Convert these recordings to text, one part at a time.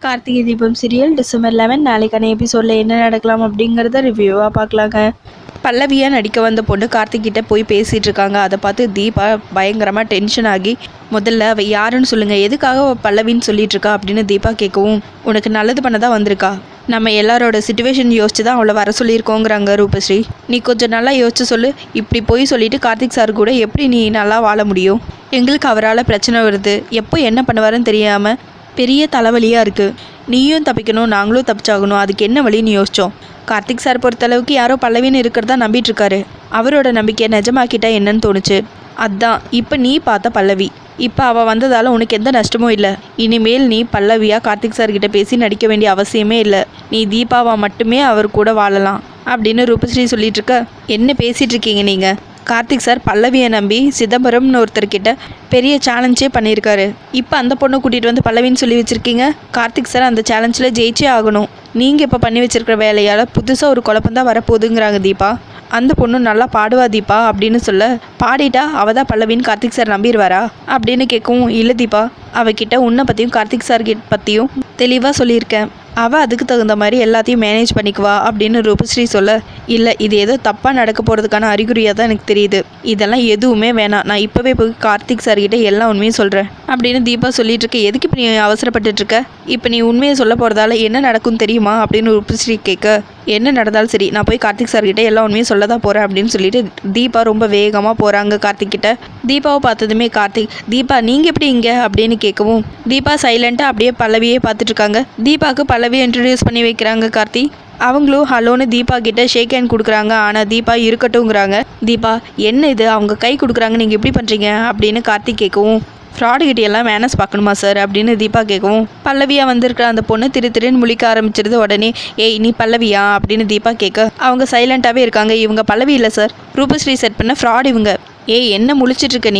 Karthigai Deepam serial December 11 நாளைக்கான எபிசோடில் என்ன நடக்கலாம் அப்படிங்கிறத ரிவ்யூவாக பார்க்கலாங்க. பல்லவியாக நடிக்க வந்த பொண்ணு கார்த்திகிட்ட போய் பேசிகிட்டு இருக்காங்க. அதை பார்த்து தீபா பயங்கரமாக டென்ஷன் ஆகி, முதல்ல அவள் யாருன்னு சொல்லுங்கள், எதுக்காக பல்லவின்னு சொல்லிட்டு இருக்கா அப்படின்னு தீபா கேட்கவும், உனக்கு நல்லது பண்ண தான் வந்திருக்கா, நம்ம எல்லாரோட சிச்சுவேஷன் யோசிச்சு தான் அவளை வர சொல்லியிருக்கோங்கிறாங்க ரூபஸ்ரீ. நீ கொஞ்சம் நல்லா யோசிச்சு சொல்லு, இப்படி போய் சொல்லிட்டு கார்த்திக் சார் கூட எப்படி நீ நல்லா வாழ முடியும்? எங்களுக்கு அவரால் பிரச்சனை வருது, எப்போ என்ன பண்ணுவாருன்னு தெரியாமல் பெரிய தலைவலியாக இருக்குது. நீயும் தப்பிக்கணும், நாங்களும் தப்பிச்சாகணும், அதுக்கு என்ன வழின்னு யோசித்தோம். கார்த்திக் சார் பொறுத்தளவுக்கு யாரோ பல்லவின்னு இருக்கிறதா நம்பிட்டுருக்காரு. அவரோட நம்பிக்கையை நிஜமாக்கிட்டா என்னன்னு தோணுச்சு. அதான் இப்போ நீ பார்த்த பல்லவி. இப்போ அவள் வந்ததால் உனக்கு எந்த நஷ்டமும் இல்லை. இனிமேல் நீ பல்லவியாக கார்த்திக் சார்கிட்ட பேசி நடிக்க வேண்டிய அவசியமே இல்லை. நீ தீபாவா மட்டுமே அவர் கூட வாழலாம் அப்படின்னு ரூபஸ்ரீ சொல்லிட்டு இருக்க. என்ன பேசிகிட்டு இருக்கீங்க நீங்கள்? கார்த்திக் சார் பல்லவியை நம்பி சிதம்பரம்னு ஒருத்தர்கிட்ட பெரிய சேலஞ்சே பண்ணியிருக்காரு. இப்போ அந்த பொண்ணை கூட்டிகிட்டு வந்து பல்லவின்னு சொல்லி வச்சுருக்கீங்க. கார்த்திக் சார் அந்த சேலஞ்சில் ஜெயிச்சே ஆகணும். நீங்கள் இப்போ பண்ணி வச்சுருக்கிற வேலையால் புதுசாக ஒரு குழப்பந்தான் வரப்போகுதுங்கிறாங்க தீபா. அந்த பொண்ணு நல்லா பாடுவா தீபா அப்படின்னு சொல்ல, பாடிட்டா அவள் தான் பல்லவின்னு கார்த்திக் சார் நம்பிடுவாரா அப்படின்னு கேட்கவும், இல்லை தீபா, அவகிட்ட உன்னை பற்றியும் கார்த்திக் சார் பற்றியும் தெளிவாக சொல்லியிருக்கேன். அவள் அதுக்கு தகுந்த மாதிரி எல்லாத்தையும் மேனேஜ் பண்ணிக்குவா அப்படின்னு ரூபஸ்ரீ சொல்ல, இல்லை இது ஏதோ தப்பாக நடக்க போகிறதுக்கான அறிகுறியாக தான் எனக்கு தெரியுது. இதெல்லாம் எதுவுமே வேணாம், நான் இப்போவே போய் கார்த்திக் சார்கிட்ட எல்லா உண்மையும் சொல்கிறேன் அப்படின்னு தீபா சொல்லிட்டு இருக்க. எதுக்கு இப்போ நீ அவசரப்பட்டுருக்க? இப்போ நீ உண்மையை சொல்ல போகிறதால என்ன நடக்கும் தெரியுமா அப்படின்னு ரூபஸ்ரீ கேட்க, என்ன நடந்தாலும் சரி, நான் போய் கார்த்திக் சார்கிட்ட எல்லா உண்மையும் சொல்ல தான் போகிறேன் அப்படின்னு சொல்லிட்டு தீபா ரொம்ப வேகமாக போகிறாங்க கார்த்திக் கிட்ட. தீபாவை பார்த்ததுமே கார்த்திக், தீபா நீங்கள் எப்படி இங்கே அப்படின்னு கேட்கவும், தீபா சைலண்ட்டாக அப்படியே பல்லவியே பார்த்துட்டு இருக்காங்க. தீபாவுக்கு பல்லவியை இன்ட்ரடியூஸ் பண்ணி வைக்கிறாங்க கார்த்தி. அவங்களும் ஹலோன்னு தீபா கிட்ட ஷேக் ஹேண்ட் கொடுக்குறாங்க. ஆனால் தீபா இருக்கட்டும்ங்கிறாங்க. தீபா என்ன இது, அவங்க கை கொடுக்குறாங்க, நீங்கள் எப்படி பண்ணுறீங்க அப்படின்னு கார்த்திக் கேட்கவும், ஃப்ராடுகிட்ட எல்லாம் மேனஸ் பார்க்கணுமா சார் அப்படின்னு தீபா கேட்கவும், பல்லவியாக வந்திருக்கிற அந்த பொண்ணு திருன்னு முழிக்க ஆரம்பிச்சிருது. உடனே, ஏய் நீ பல்லவியா அப்படின்னு தீபா கேட்க, அவங்க சைலண்ட்டாகவே இருக்காங்க. இவங்க பல்லவி இல்லை சார், ரூபஸ்ரீ செட் பண்ண ஃப்ராட் இவங்க. ஏய் என்ன முழிச்சிட்ருக்க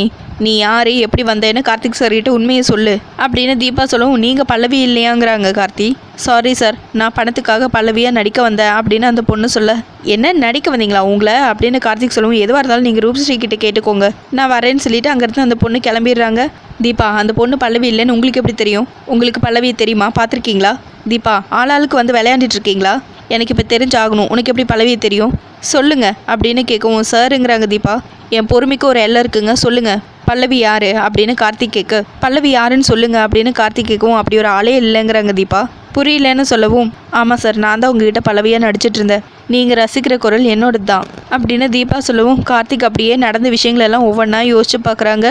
நீ யார், எப்படி வந்தேன்னு கார்த்திக் சார்கிட்ட உண்மையை சொல்லு அப்படின்னு தீபா சொல்லவும், நீங்கள் பல்லவி இல்லையாங்கிறாங்க கார்த்தி. சாரி சார், நான் பணத்துக்காக பல்லவியாக நடிக்க வந்தேன் அப்படின்னு அந்த பொண்ணு சொல்ல, என்ன நடிக்க வந்தீங்களா உங்களை அப்படின்னு கார்த்திக் சொல்லவும், எதுவாக இருந்தாலும் நீங்கள் ரூபஸ்ரீ கிட்ட கேட்டுக்கோங்க, நான் வரேன்னு சொல்லிட்டு அங்கேருந்து அந்த பொண்ணு கிளம்பிடுறாங்க. தீபா, அந்த பொண்ணு பல்லவி இல்லைன்னு உங்களுக்கு எப்படி தெரியும்? உங்களுக்கு பல்லவி தெரியுமா, பார்த்துருக்கீங்களா? தீபா, ஆளாளுக்கு வந்து விளையாண்டுட்டு இருக்கீங்களா? எனக்கு இப்போ தெரிஞ்சாகணும், உனக்கு எப்படி பல்லவி தெரியும் சொல்லுங்க அப்படின்னு கேட்கவும், சாருங்கிறாங்க தீபா. என் பொறுமைக்கு ஒரு எல்லை இருக்குங்க, சொல்லுங்க பல்லவி யாரு அப்படின்னு கார்த்திக் கேட்க, பல்லவி யாருன்னு சொல்லுங்க அப்படின்னு கார்த்திக் கேட்கவும், அப்படி ஒரு ஆளே இல்லைங்கிறாங்க தீபா. புரியலன்னு சொல்லவும், ஆமாம் சார், நான் தான் உங்ககிட்ட பல்லவியாக நடிச்சிட்டு இருந்தேன், நீங்கள் ரசிக்கிற குரல் என்னோடது தான் அப்படின்னு தீபா சொல்லவும், கார்த்திக் அப்படியே நடந்த விஷயங்களெல்லாம் ஒவ்வொன்றா யோசிச்சு பார்க்குறாங்க.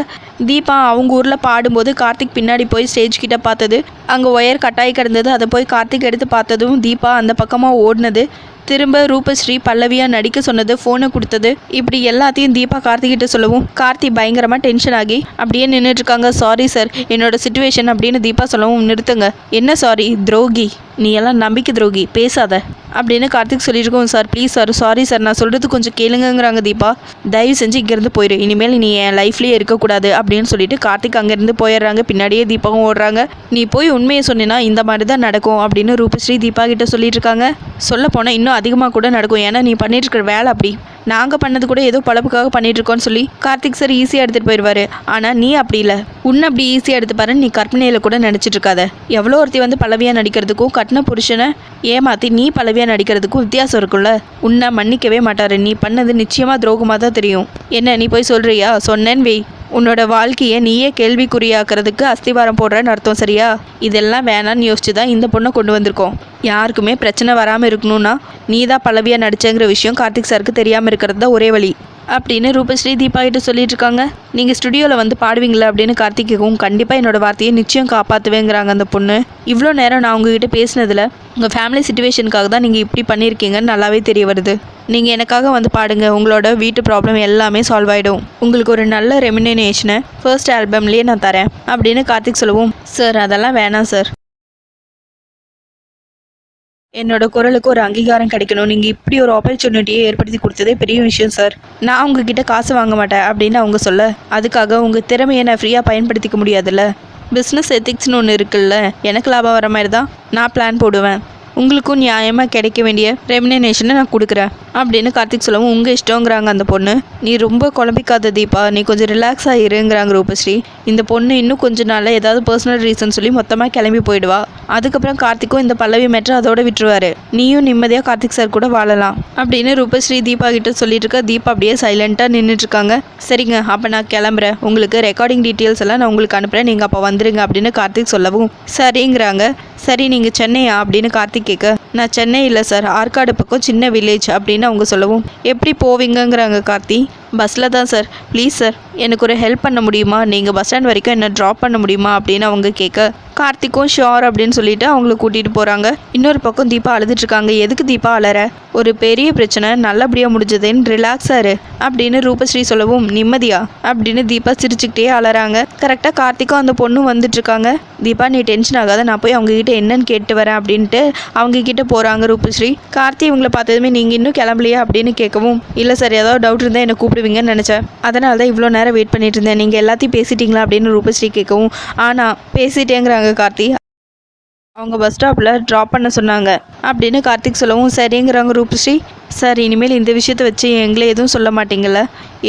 தீபா அவங்க ஊரில் பாடும்போது கார்த்திக் பின்னாடி போய் ஸ்டேஜ் கிட்ட பார்த்தது, அங்கே ஒயர் கட்டாயி கிடந்தது, அதை போய் கார்த்திக் எடுத்து பார்த்ததும் தீபா அந்த பக்கமாக ஓடினது, திரும்ப ரூபஸ்ரீ பல்லவியாக நடிக்க சொன்னது, ஃபோனை கொடுத்தது, இப்படி எல்லாத்தையும் தீபா கார்த்திகிட்ட சொல்லவும் கார்த்தி பயங்கரமாக டென்ஷன் ஆகி அப்படியே நின்றுட்டுருக்காங்க. சாரி சார், என்னோட சிச்சுவேஷன் அப்படின்னு தீபா சொல்லவும், நிறுத்துங்க, என்ன சாரி, துரோகி, நீ எல்லாம் நம்பிக்கை துரோகி, பேசாத அப்படின்னு கார்த்திக் சொல்லியிருக்கோம். Sir please sir, sorry sir, நான் சொல்கிறது கொஞ்சம் கேளுங்கிறாங்க தீபா. தயவு செஞ்சு இங்கேருந்து போயிடு, இனிமேல் நீ என் லைஃப்லேயே இருக்கக்கூடாது அப்படின்னு சொல்லிட்டு கார்த்திக் அங்கேருந்து போயிடுறாங்க. பின்னாடியே தீபாவும் ஓடுறாங்க. நீ போய் உண்மையை சொன்னீன்னா இந்த மாதிரி தான் நடக்கும் அப்படின்னு ரூபஸ்ரீ தீபா கிட்ட சொல்லிட்டு இருக்காங்க. சொல்ல போனால் இன்னும் அதிகமாக கூட நடக்கும், ஏன்னா நீ பண்ணிட்டு இருக்கிற வேலை அப்படி, நாங்கள் பண்ணது கூட ஏதோ பழப்புக்காக பண்ணிகிட்ருக்கோன்னு சொல்லி கார்த்திக் சார் ஈஸியாக எடுத்துகிட்டு போயிடுவார். ஆனால் நீ அப்படி இல்லை, உன்னை அப்படி ஈஸியாக எடுத்துப்பாருன்னு நீ கற்பனையில் கூட நினச்சிட்டு இருக்காத. எவ்வளோ ஒருத்தி வந்து பல்லவியாக நடிக்கிறதுக்கும் கட்டின புருஷனை ஏமாற்றி நீ பல்லவியாக நடிக்கிறதுக்கும் வித்தியாசம் இருக்குல்ல. உன்னை மன்னிக்கவே மாட்டார். நீ பண்ணது நிச்சயமாக துரோகமாக தான் தெரியும். என்ன நீ போய் சொல்கிறியா? சொன்னேன்னு வை, உன்னோட வாழ்க்கையை நீயே கேள்விக்குறியாக்கிறதுக்கு அஸ்திவாரம் போடுறன்னு அர்த்தம், சரியா? இதெல்லாம் வேணான்னு யோசிச்சு தான் இந்த பொண்ணை கொண்டு வந்திருக்கோம். யாருக்குமே பிரச்சனை வராமல் இருக்கணும்னா நீ தான் பல்லவியாக நடிச்சேங்கிற விஷயம் கார்த்திக் சாருக்கு தெரியாமல் இருக்கிறது தான் ஒரே வழி அப்படின்னு ரூபஸ்ரீ தீபா கிட்ட சொல்லிட்டு இருக்காங்க. நீங்கள் ஸ்டுடியோவில் வந்து பாடுவீங்களா அப்படின்னு கார்த்திக்கும், கண்டிப்பாக என்னோட வார்த்தையை நிச்சயம் காப்பாற்றுவேங்கிறாங்க அந்த பொண்ணு. இவ்வளோ நேரம் நான் உங்ககிட்ட பேசினதில் உங்கள் ஃபேமிலி சிச்சுவேஷனுக்காக தான் நீங்கள் இப்படி பண்ணியிருக்கீங்கன்னு நல்லாவே தெரிய வருது. நீங்கள் எனக்காக வந்து பாடுங்க, உங்களோட வீட்டு ப்ராப்ளம் எல்லாமே சால்வ் ஆகிடும், உங்களுக்கு ஒரு நல்ல ரெமினேஷனை ஃபர்ஸ்ட் ஆல்பம்லேயே நான் தரேன் அப்படின்னு கார்த்திக் சொல்லவும், சார் அதெல்லாம் வேணாம் சார், என்னோட குரலுக்கு ஒரு அங்கீகாரம் கிடைக்கணும், நீங்கள் இப்படி ஒரு ஆப்பர்ச்சுனிட்டியை ஏற்படுத்தி கொடுத்ததே பெரிய விஷயம் சார், நான் உங்ககிட்ட காசு வாங்க மாட்டேன் அப்படின்னு அவங்க சொல்ல, அதுக்காக உங்கள் திறமையை நான் ஃப்ரீயாக பயன்படுத்திக்க முடியாதுல்ல, பிஸ்னஸ் எத்திக்ஸ்னு ஒன்று இருக்குல்ல, எனக்கு லாபம் வர மாதிரி தான் நான் பிளான் போடுவேன், உங்களுக்கும் நியாயமாக கிடைக்க வேண்டிய ரெமினேஷனை நான் கொடுக்குறேன் அப்படின்னு கார்த்திக் சொல்லவும் உங்கள் இஷ்டங்கிறாங்க அந்த பொண்ணு. நீ ரொம்ப குழம்பிக்காத தீபா, நீ கொஞ்சம் ரிலாக்ஸ் ஆகிருங்கிறாங்க ரூபஸ்ரீ. இந்த பொண்ணு இன்னும் கொஞ்ச நாளில் ஏதாவது பர்சனல் ரீசன் சொல்லி மொத்தமாக கிளம்பி போயிடுவா. அதுக்கப்புறம் கார்த்திக்கும் இந்த பல்லவி மேட்ரு அதோட விட்டுருவாரு. நீயும் நிம்மதியாக கார்த்திக் சார் கூட வாழலாம் அப்படின்னு ரூபஸ்ரீ தீபா கிட்ட சொல்லிட்டு இருக்க. தீபா அப்படியே சைலண்ட்டாக நின்றுட்டு இருக்காங்க. சரிங்க, அப்போ நான் கிளம்புறேன், உங்களுக்கு ரெக்கார்டிங் டீட்டெயில்ஸ் எல்லாம் நான் உங்களுக்கு அனுப்புகிறேன், நீங்கள் அப்போ வந்துடுங்க அப்படின்னு கார்த்திக் சொல்லவும் சரிங்கிறாங்க. சரி நீங்கள் சென்னையா அப்படின்னு கார்த்திக் கேட்க, நான் சென்னை இல்லை சார், ஆற்காடு பக்கம் சின்ன வில்லேஜ் அப்படின்னு அவங்க சொல்லவும் எப்படி போவீங்கங்கிறாங்க கார்த்தி. பஸ்ஸில் தான் சார், ப்ளீஸ் சார் எனக்கு ஒரு ஹெல்ப் பண்ண முடியுமா, நீங்கள் பஸ் ஸ்டாண்ட் வரைக்கும் என்ன ட்ராப் பண்ண முடியுமா அப்படின்னு அவங்க கேட்க கார்த்திக்கும் ஷியோர் அப்படின்னு சொல்லிட்டு அவங்கள கூட்டிகிட்டு போகிறாங்க. இன்னொரு பக்கம் தீபா அழுதுட்ருக்காங்க. எதுக்கு தீபா அழற, ஒரு பெரிய பிரச்சனை நல்லபடியாக முடிஞ்சதுன்னு ரிலாக்ஸாரு அப்படின்னு ரூபஸ்ரீ சொல்லவும் நிம்மதியா அப்படின்னு தீபா சிரிச்சுக்கிட்டே அழறாங்க. கரெக்டாக கார்த்திக்கும் அந்த பொண்ணும் வந்துட்டுருக்காங்க. தீபா நீ டென்ஷன் ஆகாத, நான் போய் அவங்ககிட்ட என்னன்னு கேட்டு வரேன் அப்படின்ட்டு அவங்க கிட்ட போகிறாங்க ரூபஸ்ரீ. கார்த்தி இவங்களை பார்த்ததுமே நீங்கள் இன்னும் கிளம்பலையா அப்படின்னு கேட்கவும் இல்லை சார், ஏதாவது டவுட் இருந்தால் என்னை கூப்பிடுவீங்கன்னு நினச்சேன், அதனால தான் இவ்வளோ நேரம் வெயிட் பண்ணிட்டு இருந்தேன், நீங்கள் எல்லாத்தையும் பேசிட்டீங்களா அப்படின்னு ரூபஸ்ரீ கேட்கவும் ஆனால் பேசிட்டேங்கிறாங்க கார்த்தி. அவங்க பஸ் ஸ்டாப்பில் ட்ராப் பண்ண சொன்னாங்க அப்படின்னு கார்த்திக் சொல்லவும் சரிங்கிறாங்க ரூபஸ்ரீ. சார் இனிமேல் இந்த விஷயத்தை வச்சு எங்களை எதுவும் சொல்ல மாட்டீங்கள,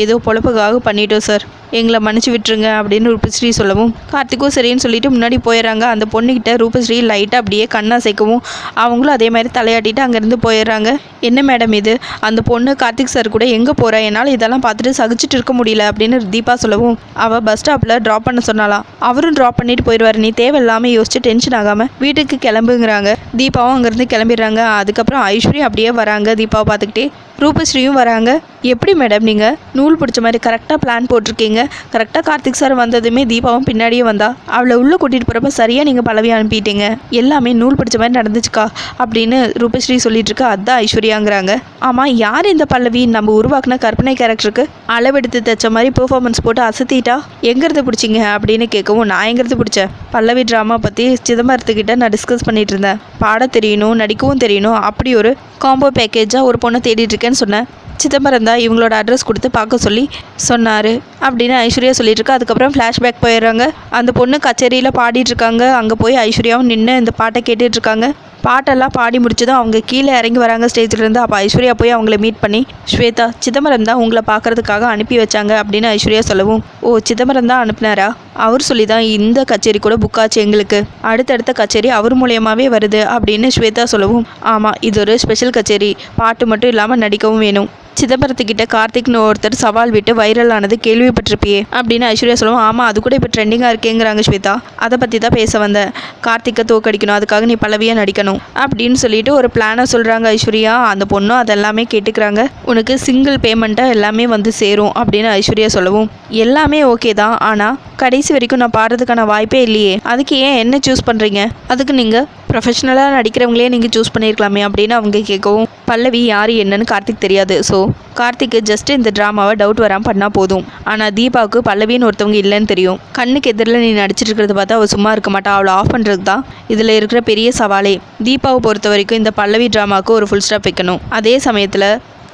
ஏதோ பொழப்புக்காக பண்ணிட்டோம் சார், எங்களை மன்னிச்சு விட்டுருங்க அப்படின்னு ரூபஸ்ரீ சொல்லவும் கார்த்திக்கும் சரின்னு சொல்லிட்டு முன்னாடி போயிடுறாங்க. அந்த பொண்ணுக்கிட்ட ரூபஸ்ரீ லைட்டாக அப்படியே கண்ணா சேர்க்கவும் அவங்களும் அதே மாதிரி தலையாட்டிட்டு அங்கேருந்து போயிடுறாங்க. என்ன மேடம் இது, அந்த பொண்ணு கார்த்திக் சார் கூட எங்கே போகிறா, என்னால் இதெல்லாம் பார்த்துட்டு சகிச்சுட்டு இருக்க முடியல அப்படின்னு தீபா சொல்லவும் அவள் பஸ் ஸ்டாப்பில் ட்ராப் பண்ண சொன்னாலாம், அவரும் ட்ராப் பண்ணிட்டு போயிடுவார், நீ தேவையில்லாமல் யோசிச்சு டென்ஷன் ஆகாமல் வீட்டுக்கு கிளம்புங்கிறாங்க. தீபாவும் அங்கேருந்து கிளம்பிடுறாங்க. அதுக்கப்புறம் ஐஸ்வர்யா அப்படியே வராங்க தீபாவை பார்த்துக்கிட்டே. ரூபஸ்ரீயும் வராங்க. எப்படி மேடம் நீங்கள் நூல் பிடிச்ச மாதிரி கரெக்டாக பிளான் போட்டிருக்கீங்க, கரெக்டாக கார்த்திக் சார் வந்ததுமே தீபாவும் பின்னாடியே வந்தா, அவளை உள்ளே கூட்டிகிட்டு போகிறப்ப சரியாக நீங்கள் பல்லவி அனுப்பிட்டீங்க, எல்லாமே நூல் பிடிச்ச மாதிரி நடந்துச்சுக்கா அப்படின்னு ரூபஸ்ரீ சொல்லிட்டு இருக்கா. அதான் ஐஸ்வர்யாங்கிறாங்க. ஆமாம், யார் இந்த பல்லவி, நம்ம உருவாக்குன கற்பனை கேரக்டருக்கு அளவெடுத்து தைச்ச மாதிரி பெர்ஃபார்மன்ஸ் போட்டு அசத்திட்டா, எங்கிறது பிடிச்சிங்க அப்படின்னு கேட்கவும் நான் எங்கிறது பிடிச்சேன், பல்லவி ட்ராமா பற்றி சிதம்பரத்துக்கிட்ட நான் டிஸ்கஸ் பண்ணிட்டு இருந்தேன், பாட தெரியணும் நடிக்கவும் தெரியணும், அப்படி ஒரு காம்போ பேக்கேஜாக ஒரு பொண்ணை தேடிட்டு இருக்கேன்னு சொன்னேன், சிதம்பரம் தான் இவங்களோட அட்ரஸ் கொடுத்து பார்க்க சொல்லி சொன்னார் அப்படின்னு ஐஸ்வர்யா சொல்லிட்டு இருக்கா. அதுக்கப்புறம் ஃப்ளாஷ்பேக் போயிடுறாங்க. அந்த பொண்ணு கச்சேரியில் பாடிட்டுருக்காங்க. அங்கே போய் ஐஸ்வர்யாவும் நின்று இந்த பாட்டை கேட்டுட்ருக்காங்க. பாட்டெல்லாம் பாடி முடிச்சதும் அவங்க கீழே இறங்கி வராங்க ஸ்டேஜ்லேருந்து. அப்போ ஐஸ்வர்யா போய் அவங்கள மீட் பண்ணி ஸ்வேதா சிதம்பரம் தான் உங்களை பார்க்கறதுக்காக அனுப்பி வச்சாங்க அப்படின்னு ஐஸ்வர்யா சொல்லவும் ஓ சிதம்பரம் தான் அனுப்புனாரா, அவர் சொல்லி தான் இந்த கச்சேரி கூட புக் ஆச்சு, எங்களுக்கு அடுத்தடுத்த கச்சேரி அவர் மூலியமாகவே வருது அப்படின்னு ஸ்வேதா சொல்லவும் ஆமாம் இது ஒரு ஸ்பெஷல் கச்சேரி, பாட்டு மட்டும் இல்லாமல் நடிக்கவும் வேணும், சிதம்பரத்துக்கிட்ட கார்த்திக்னு ஒருத்தர் சவால் விட்டு வைரல் ஆனது கேள்விப்பட்டிருப்பியே அப்படின்னு ஐஸ்வர்யா சொல்லுவோம். ஆமாம் அது கூட இப்போ ட்ரெண்டிங்காக இருக்கேங்கிறாங்க ஸ்வேதா, அதை பற்றி தான் பேச வந்தேன், கார்த்திக்கை தோக்கடிக்கணும், அதுக்காக நீ பல்லவியாக நடிக்கணும் அப்படின்னு சொல்லிட்டு ஒரு பிளானை சொல்கிறாங்க ஐஸ்வர்யா. அந்த பொண்ணும் அதெல்லாமே கேட்டுக்கிறாங்க. உனக்கு சிங்கிள் பேமெண்ட்டாக எல்லாமே வந்து சேரும் அப்படின்னு ஐஸ்வர்யா சொல்லவும் எல்லாமே ஓகே தான், ஆனால் கடைசி வரைக்கும் நான் பாடுறதுக்கான வாய்ப்பே இல்லையே, அதுக்கு ஏன் என்ன சூஸ் பண்ணுறீங்க, அதுக்கு நீங்கள் ப்ரொஃபஷ்னலாக நடிக்கிறவங்களே நீங்கள் சூஸ் பண்ணியிருக்கலாமே அப்படின்னு அவங்க கேட்கவும் பல்லவி யார் என்னன்னு கார்த்திக் தெரியாது, ஸோ கார்த்திக்கு ஜஸ்ட் இந்த ட்ராமாவை டவுட் வராமல் பண்ணால் போதும், ஆனால் தீபாவுக்கு பல்லவின்னு ஒருத்தவங்க இல்லைன்னு தெரியும், கண்ணுக்கு எதிரில் நீ நடிச்சிட்டு இருக்கிறத பார்த்தா அவள் சும்மா இருக்க மாட்டா, அவளை ஆஃப் பண்ணுறது தான் இதில் இருக்கிற பெரிய சவாலே, தீபாவை பொறுத்த வரைக்கும் இந்த பல்லவி ட்ராமாவுக்கு ஒரு ஃபுல் ஸ்டாப் வைக்கணும், அதே சமயத்தில்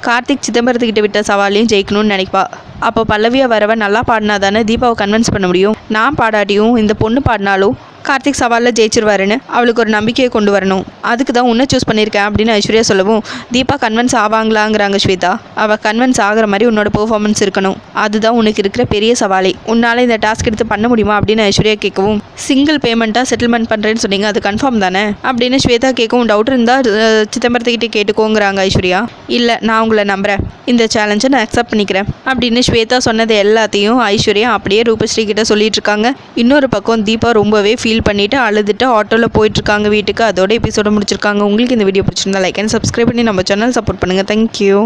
கார்த்திக் சிதம்பரத்துக்கிட்ட விட்ட சவாலையும் ஜெயிக்கணும்னு நினைப்பா, அப்போ பல்லவியை வரவ நல்லா பாடினா தானே தீபாவை கன்வின்ஸ் பண்ண முடியும், நான் பாடாட்டியும் இந்த பொண்ணு பாடினாலும் கார்த்திக் சவாலில் ஜெயிச்சிருவாருன்னு அவளுக்கு ஒரு நம்பிக்கையை கொண்டு வரணும், அதுக்கு தான் உன்னை சூஸ் பண்ணியிருக்கேன் அப்படின்னு ஐஸ்வர்யா சொல்லவும் தீபா கன்வின்ஸ் ஆவாங்களாங்கிறாங்க ஸ்வேதா. அவள் கன்வின்ஸ் ஆகிற மாதிரி உன்னோட பெர்ஃபார்மன்ஸ் இருக்கணும், அதுதான் உனக்கு இருக்கிற பெரிய சவாலே, உன்னால் இந்த டாஸ்க் எடுத்து பண்ண முடியுமா அப்படின்னு ஐஸ்வர்யா கேட்கவும் சிங்கிள் பேமெண்ட்டாக செட்டில்மெண்ட் பண்ணுறேன்னு சொன்னீங்க, அது கன்ஃபார்ம் தானே அப்படின்னு ஸ்வேதா கேட்கவும் டவுட் இருந்தால் சிதம்பரத்துக்கிட்டே கேட்டுக்கோங்கிறாங்க ஐஸ்வர்யா. இல்லை நான் உங்களை நம்புகிறேன், இந்த சேலஞ்சை நான் அக்செப்ட் பண்ணிக்கிறேன் அப்படின்னு ஸ்வேதா சொன்னது எல்லாத்தையும் ஐஸ்வர்யா அப்படியே ரூபஸ்ரீ கிட்ட சொல்லிட்டு இருக்காங்க. இன்னொரு பக்கம் தீபா ரொம்பவே ஃபீல் பண்ணிட்டு அழுதுட்டு ஆட்டோவில் போயிட்டுருக்காங்க வீட்டுக்கு. அதோட எபிசோட முடிச்சிருக்காங்க. உங்களுக்கு இந்த வீடியோ பிடிச்சிருந்தா லைக் அண்ட் சப்ஸ்கிரைப் பண்ணி நம்ம சேனல் சப்போர்ட் பண்ணுங்கள். தேங்க்யூ.